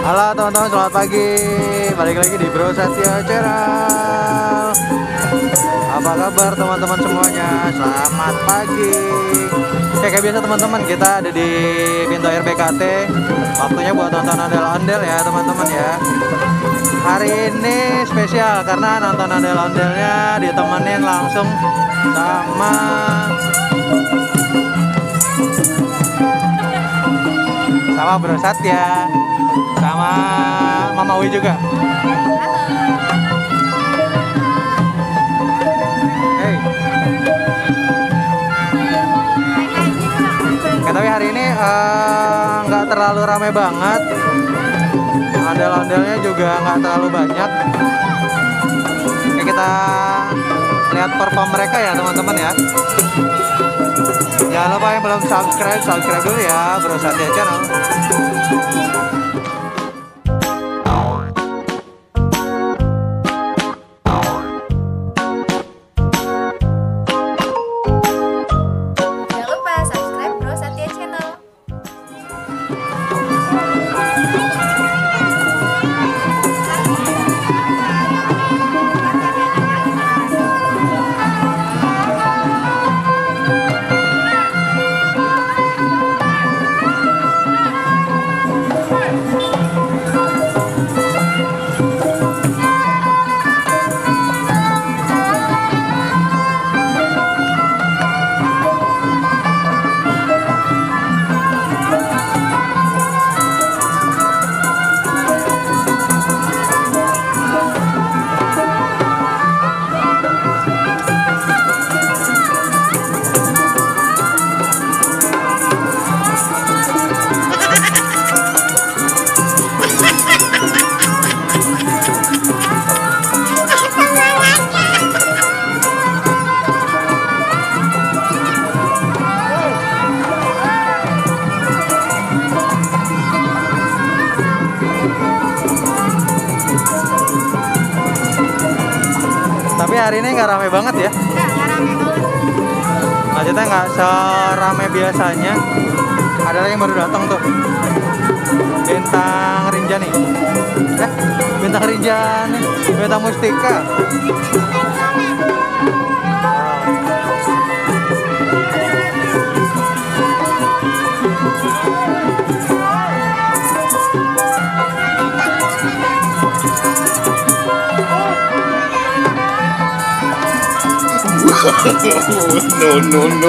Halo teman-teman, selamat pagi. Balik lagi di Bro Satya Channel. Apa kabar teman-teman semuanya? Selamat pagi. Kayak biasa teman-teman, kita ada di pintu air BKT. Waktunya buat nonton ondel-ondel ya teman-teman ya. Hari ini spesial karena nonton ondel-ondelnya ditemenin langsung sama Bro Satya, sama Mama Wi juga. Hey. Tapi hari ini nggak terlalu ramai banget. Ondel-ondelnya juga nggak terlalu banyak. Kita lihat perform mereka ya teman-teman ya. Jangan lupa yang belum subscribe dulu ya Bro Satya Channel. Jangan lupa subscribe Bro Satya Channel. Tapi hari ini nggak rame banget ya. Nggak rame banget. Maksudnya nggak serame biasanya. Ada lagi yang baru datang tuh, Bintang Rinjani. Bintang Rinjani, Bintang Mustika. No.